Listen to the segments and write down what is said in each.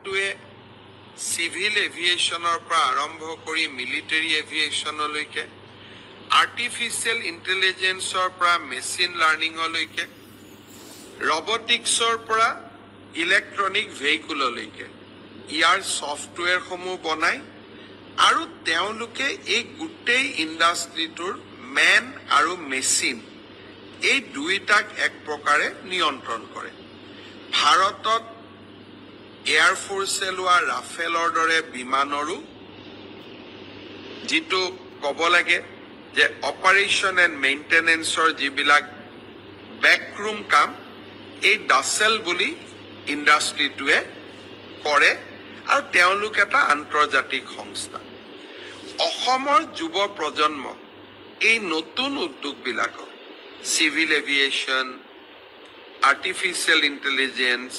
চৰকাৰটোৱে civil এভিয়েশ্যনৰ পৰা আৰম্ভ কৰি মিলিটাৰী এভিয়েশ্যনলৈকে, আৰ্টিফিচিয়েল ইণ্টেলিজেন্সৰ পৰা মেচিন লাৰ্ণিঙলৈকে, ৰবটিক্সৰ পৰা ইলেক্ট্ৰনিক ভেহিকুললৈকে ইয়াৰ ছফ্টৱেৰসমূহ বনায় আৰু তেওঁলোকে এই গোটেই ইণ্ডাষ্ট্ৰিটোৰ মেন আৰু মেচিন এই দুইটাক এক প্ৰকাৰে নিয়ন্ত্ৰণ কৰে। ভাৰতত এয়াৰফৰ্চে লোৱা ৰাফেলৰ দৰে বিমানৰো যিটো ক'ব লাগে যে অপাৰেশ্যন এণ্ড মেইনটেনেন্সৰ যিবিলাক বেকৰুম কাম এই ডাচেল বুলি ইণ্ডাষ্ট্ৰিটোৱে কৰে আৰু তেওঁলোক এটা আন্তৰ্জাতিক সংস্থা। অসমৰ যুৱ প্ৰজন্ম এই নতুন উদ্যোগবিলাকক civil aviation, artificial intelligence,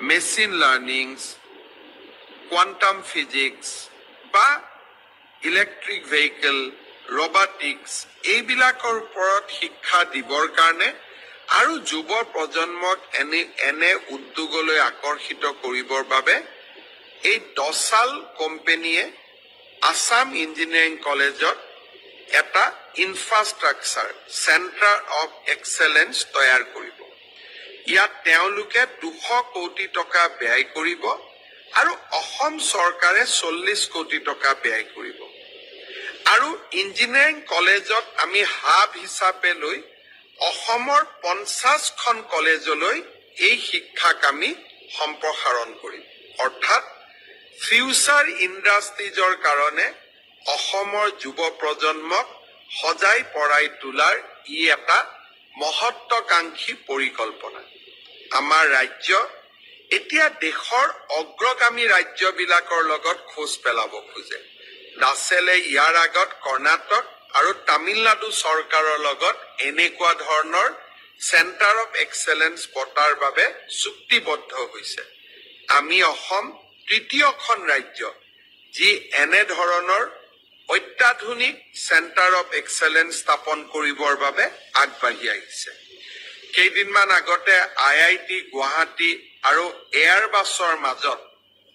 machine learnings, quantum physics বা ইলেক্ট্ৰিক ভেহিকল, ৰবটিক্স এইবিলাকৰ ওপৰত শিক্ষা দিবৰ কাৰণে আৰু যুৱ প্ৰজন্মক এনে উদ্যোগলৈ আকৰ্ষিত কৰিবৰ বাবে এই ডচাল কোম্পানীয়ে আসাম ইঞ্জিনিয়াৰিং কলেজত এটা ইনফ্ৰাষ্ট্ৰাকচাৰ চেণ্টাৰ অফ এক্সেলেঞ্চ তৈয়াৰ কৰিব। ইয়াত তেওঁলোকে 200 কোটি টকা ব্যয় কৰিব আৰু অসম চৰকাৰে 40 কোটি টকা ব্যয় কৰিব। আৰু ইঞ্জিনিয়াৰিং কলেজত আমি হাব হিচাপে লৈ অসমৰ 50খন কলেজলৈ এই শিক্ষাক আমি সম্প্ৰসাৰণ কৰিম। অৰ্থাৎ ফিউচাৰ ইণ্ডাষ্ট্ৰিজৰ কাৰণে অসমৰ যুৱ প্ৰজন্মক সজাই পৰাই তোলাৰ ই এটা মহত্বাকাংক্ষী পৰিকল্পনা। আমাৰ ৰাজ্য এতিয়া দেশৰ অগ্ৰগামী ৰাজ্যবিলাকৰ লগত খোজ পেলাব খোজে। ডাচেলে ইয়াৰ আগত কৰ্ণাটক আৰু তামিলনাডু চৰকাৰৰ লগত এনেকুৱা ধৰণৰ চেণ্টাৰ অফ এক্সেলেঞ্চ পতাৰ বাবে চুক্তিবদ্ধ হৈছে। আমি অসম তৃতীয়খন ৰাজ্য যি এনে ধৰণৰ অত্যাধুনিক চেণ্টাৰ অফ এক্সেলেঞ্চ স্থাপন কৰিবৰ বাবে আগবাঢ়ি আহিছে। কেইদিনমান আগতে IIT গুৱাহাটী আৰু এয়াৰবাছৰ মাজত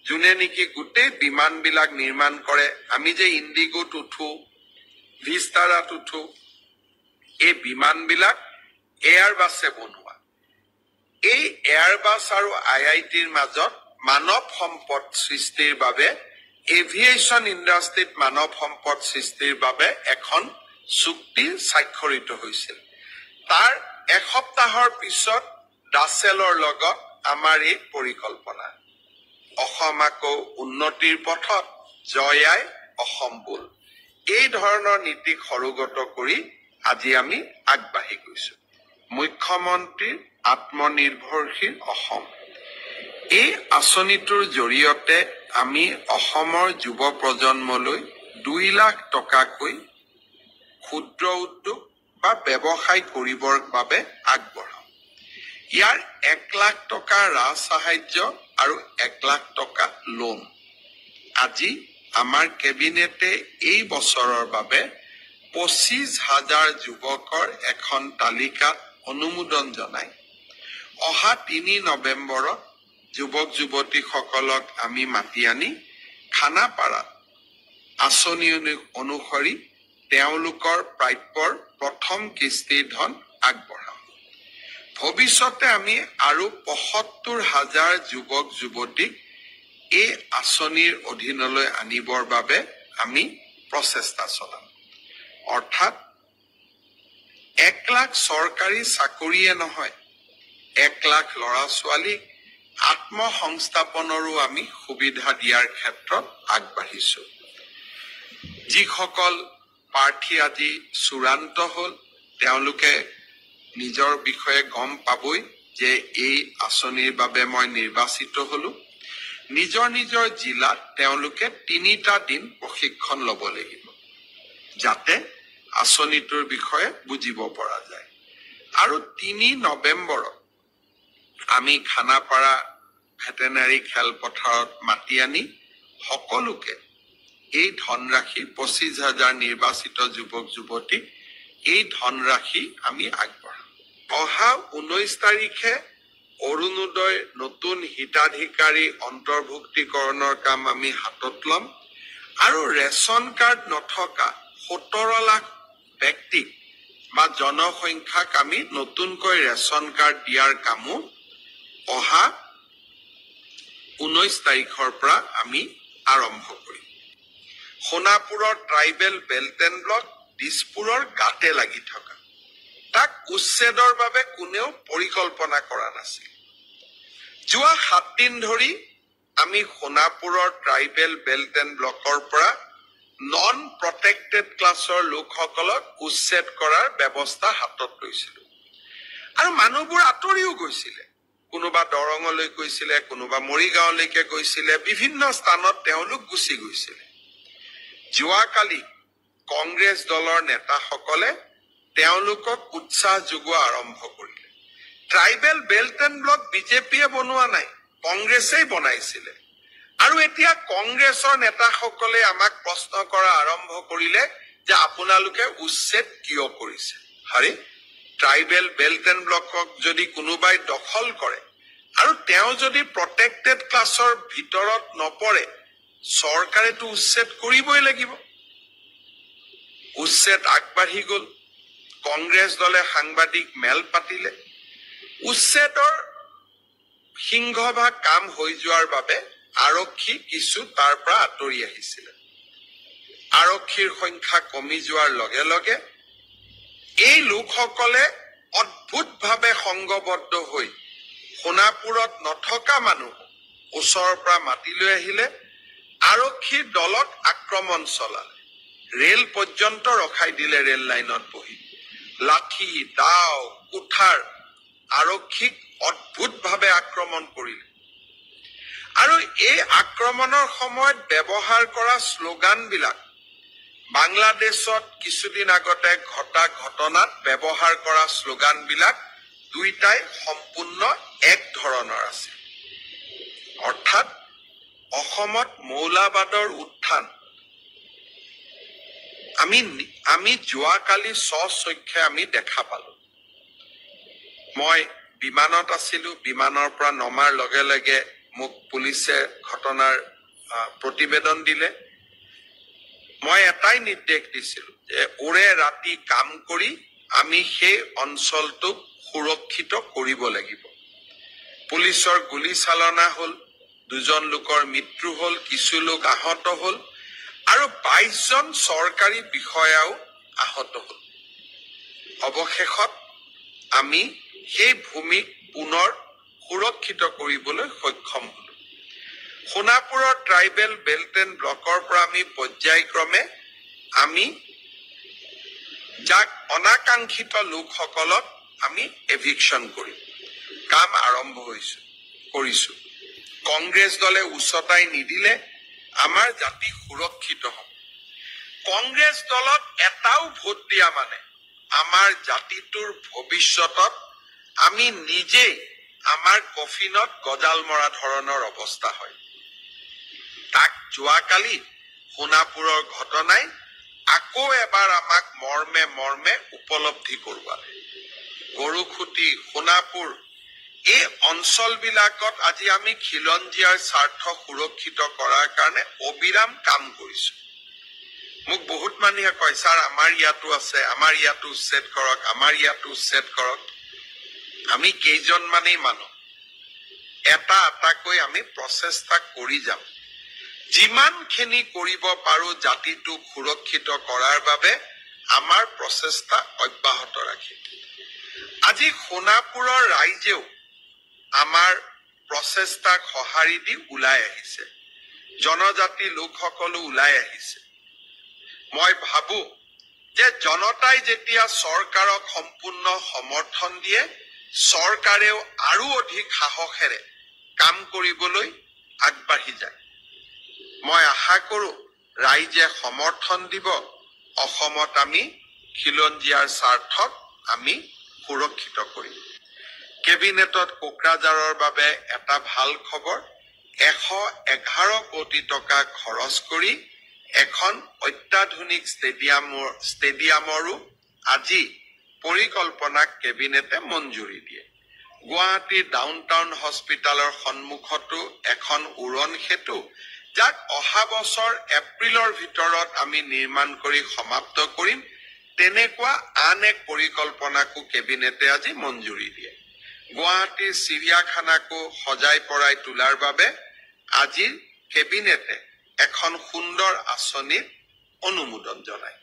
যোনে নেকি গোটেই বিমানবিলাক নিৰ্মাণ কৰে, আমি যে ইণ্ডিগোত উঠো, ভিস্তাৰাত উঠো, এই বিমানবিলাক এয়াৰবাছে বনোৱা। এই এয়াৰবাছ আৰু IITৰ মাজত মানৱ সম্পদ সৃষ্টিৰ বাবে, এভিয়েশ্যন ইণ্ডাষ্ট্ৰিত মানৱ সম্পদ সৃষ্টিৰ বাবে এখন চুক্তি স্বাক্ষৰিত হৈছিল। তাৰ এসপ্তাহৰ পিছত ডাচেলৰ লগত আমাৰ এই পৰিকল্পনা। অসম আকৌ উন্নতিৰ পথত, জয়াই অসম বোল। এই ধৰণৰ নীতিক সৰুগত কৰি আজি আমি আগবাঢ়ি গৈছো। মুখ্যমন্ত্ৰীৰ আত্মনিৰ্ভৰশীল অসম এই আঁচনিটোৰ জৰিয়তে আমি অসমৰ যুৱ প্ৰজন্মলৈ 2 লাখ টকাকৈ ক্ষুদ্ৰ উদ্যোগ বা ব্যৱসায় কৰিবৰ বাবে আগবঢ়াম। ইয়াৰ 1 লাখ টকা ৰাজসাহায্য আৰু 1 লাখ টকা লোন। আজি আমাৰ কেবিনেটে এই বছৰৰ বাবে 25,000 যুৱকৰ এখন তালিকাত অনুমোদন জনায়। অহা 3 নৱেম্বৰত যুৱক যুৱতীসকলক আমি মাতি আনি খানাপাৰাত আঁচনি অনুসৰি তেওঁলোকৰ প্ৰাপ্যৰ প্ৰথম কিস্তিৰ ধন আগবঢ়াম। ভৱিষ্যতে আমি আৰু 75,000 যুৱক যুৱতীক এই আঁচনিৰ অধীনলৈ আনিবৰ বাবে আমি প্ৰচেষ্টা চলাম। অৰ্থাৎ 1 লাখ চৰকাৰী চাকৰিয়ে নহয়, 1 লাখ ল'ৰা ছোৱালীক আত্মসংস্থাপনৰো আমি সুবিধা দিয়াৰ ক্ষেত্ৰত আগবাঢ়িছো। যিসকল প্ৰাৰ্থী আজি চূড়ান্ত হ'ল, তেওঁলোকে নিজৰ বিষয়ে গম পাবই যে এই আঁচনিৰ বাবে মই নিৰ্বাচিত হলো। নিজৰ নিজৰ জিলাত তেওঁলোকে 3টা দিন প্ৰশিক্ষণ ল'ব লাগিব, যাতে আঁচনিটোৰ বিষয়ে বুজিব পৰা যায়। আৰু 3 নৱেম্বৰত আমি খানাপাৰা ভেটেনাৰী খেলপথাৰত মাতি আনি সকলোকে এই ধনৰাশি 25,000 নিৰ্বাচিত যুৱক যুৱতীক এই ধনৰাশি আমি আগবঢ়াম। অহা 19 তাৰিখে অৰুণোদয় নতুন হিতাধিকাৰী অন্তৰ্ভুক্তিকৰণৰ কাম আমি হাতত ল'ম আৰু ৰেচন কাৰ্ড নথকা 17 লাখ ব্যক্তিক বা জনসংখ্যাক আমি নতুনকৈ ৰেচন কাৰ্ড দিয়াৰ কামো অহা 19 তাৰিখৰ পৰা আমি আৰম্ভ কৰিম। সোণাপুৰৰ ট্ৰাইবেল বেল্ট এণ্ড ব্লক দিছপুৰৰ গাতে লাগি থকা তাক উচ্ছেদৰ বাবে কোনেও পৰিকল্পনা কৰা নাছিল। যোৱা 7 দিন ধৰি আমি সোণাপুৰৰ ট্ৰাইবেল বেল্ট এণ্ড ব্লকৰ পৰা নন প্ৰটেক্টেড ক্লাছৰ লোকসকলক উচ্ছেদ কৰাৰ ব্যৱস্থা হাতত লৈছিলো আৰু মানুহবোৰ আঁতৰিও গৈছিলে। কোনোবা দৰঙলৈ গৈছিলে, কোনোবা মৰিগাঁৱলৈকে গৈছিলে, বিভিন্ন স্থানত তেওঁলোক গুচি গৈছিলে। যোৱাকালি কংগ্ৰেছ দলৰ নেতাসকলে তেওঁলোকক উৎসাহ যোগোৱা আৰম্ভ কৰিলে। ট্ৰাইবেল বেল্ট এণ্ড ব্লক বিজেপিয়ে বনোৱা নাই, কংগ্ৰেছেই বনাইছিলে। আৰু এতিয়া কংগ্ৰেছৰ নেতাসকলে আমাক প্ৰশ্ন কৰা আৰম্ভ কৰিলে যে আপোনালোকে উচ্ছেদ কিয় কৰিছে। হাৰে, ট্ৰাইবেল বেল্ট এণ্ড ব্লকক যদি কোনোবাই দখল কৰে আৰু তেওঁ যদি প্ৰটেক্টেড ক্লাছৰ ভিতৰত নপৰে, চৰকাৰেতো উচ্ছেদ কৰিবই লাগিব। উচ্ছেদ আগবাঢ়ি গ'ল। কংগ্ৰেছ দলে সাংবাদিক মেল পাতিলে। উচ্ছেদৰ সিংহভাগ কাম হৈ যোৱাৰ বাবে আৰক্ষী কিছু তাৰ পৰা আঁতৰি আহিছিলে। আৰক্ষীৰ সংখ্যা কমি যোৱাৰ লগে লগে এই লোকসকলে অদ্ভুতভাৱে সংঘবদ্ধ হৈ সোণাপুৰত নথকা মানুহ ওচৰৰ পৰা মাতি লৈ আহিলে, আৰক্ষীৰ দলক আক্ৰমণ চলালে, ৰেল পৰ্যন্ত ৰখাই দিলে। ৰেল লাইনত বহি লাঠি, দাও, কুঠাৰ আৰক্ষীক অদ্ভুতভাৱে আক্ৰমণ কৰিলে। আৰু এই আক্ৰমণৰ সময়ত ব্যৱহাৰ কৰা শ্লোগানবিলাক বাংলাদেশত কিছুদিন আগতে ঘটা ঘটনাত ব্যৱহাৰ কৰা শ্লোগানবিলাক দুইটাই সম্পূৰ্ণ এক ধৰণৰ আছিল। অৰ্থাৎ অসমত মৌলবাদৰ উত্থান আমি যোৱাকালি স্বচক্ষে আমি দেখা পালো। মই বিমানত আছিলো, বিমানৰ পৰা নমাৰ লগে লগে মোক পুলিচে ঘটনাৰ প্ৰতিবেদন দিলে। মই এটাই নিৰ্দেশ দিছিলো যে ওৰে ৰাতি কাম কৰি আমি সেই অঞ্চলটোক সুৰক্ষিত কৰিব লাগিব। পুলিচৰ গুলী চালনা হ'ল, 2জন লোকৰ মৃত্যু হ'ল, কিছু লোক আহত হ'ল আৰু 22জন চৰকাৰী বিষয়াও আহত হ'ল। অৱশেষত আমি সেই ভূমিক পুনৰ সুৰক্ষিত কৰিবলৈ সক্ষম হলো। সোণাপুৰৰ ট্ৰাইবেল বেল্ট এণ্ড ব্লকৰ পৰা আমি পৰ্যায়ক্ৰমে আমি যাক অনাকাংক্ষিত লোকসকলক আমি এভিকশ্যন কৰিম কাম আৰম্ভ কৰিছো। কংগ্ৰেছ দলে উচতাই নিদিলে আমাৰ জাতি সুৰক্ষিত হ'ব। কংগ্ৰেছ দলত এটাও ভোট দিয়া মানে আমাৰ জাতিটোৰ ভৱিষ্যতত আমি নিজেই আমাৰ কফিনত গজাল মৰা ধৰণৰ অৱস্থা হয়। তাক যোৱাকালি সোণাপুৰৰ ঘটনাই আকৌ এবাৰ আমাক মৰ্মে মৰ্মে উপলব্ধি কৰোৱালে। গৰুখুটি, সোণাপুৰ এই অঞ্চলবিলাকত আজি আমি খিলঞ্জীয়াৰ স্বাৰ্থ সুৰক্ষিত কৰাৰ কাৰণে অবিৰাম কাম কৰিছো। মোক বহুত মানুহে কয়, ছাৰ আমাৰ ইয়াতো আছে, আমাৰ ইয়াতো উচ্ছেদ কৰক, আমাৰ ইয়াতো উচ্ছেদ কৰক। আমি কেইজনমানেই মানুহ এটা এটাকৈ আমি প্ৰচেষ্টা কৰি যাম। যিমানখিনি কৰিব পাৰো জাতিটোক সুৰক্ষিত কৰাৰ বাবে আমাৰ প্ৰচেষ্টা অব্যাহত ৰাখিম। আজি সোণাপুৰৰ ৰাইজেও আমাৰ প্ৰচেষ্টাক সঁহাৰি দি ওলাই আহিছে, জনজাতি লোকসকলো ওলাই আহিছে। মই ভাবো যে জনতাই যেতিয়া চৰকাৰক সম্পূৰ্ণ সমৰ্থন দিয়ে, চৰকাৰেও আৰু অধিক সাহসেৰে কাম কৰিবলৈ আগবাঢ়ি যায়। মই আশা কৰো ৰাইজে সমৰ্থন দিব, অসমত আমি খিলঞ্জীয়াৰ স্বাৰ্থক আমি সুৰক্ষিত কৰিম। কেবিনেটত কোকৰাঝাৰৰ বাবে এটা ভাল খবৰ, 111 কোটি টকা খৰচ কৰি এখন অত্যাধুনিক ষ্টেডিয়ামৰো আজি পৰিকল্পনাক কেবিনেটে মঞ্জুৰি দিয়ে। গুৱাহাটীৰ ডাউনটাউন হস্পিটালৰ সন্মুখতো এখন উৰণ সেতু, যাক অহা বছৰ এপ্ৰিলৰ ভিতৰত আমি নিৰ্মাণ কৰি সমাপ্ত কৰিম, তেনেকুৱা আন এক পৰিকল্পনাকো কেবিনেটে আজি মঞ্জুৰি দিয়ে। গুৱাহাটীৰ চিৰিয়াখানাকো সজাই পৰাই তোলাৰ বাবে আজি কেবিনেটে এখন সুন্দৰ আঁচনিত অনুমোদন জনায়।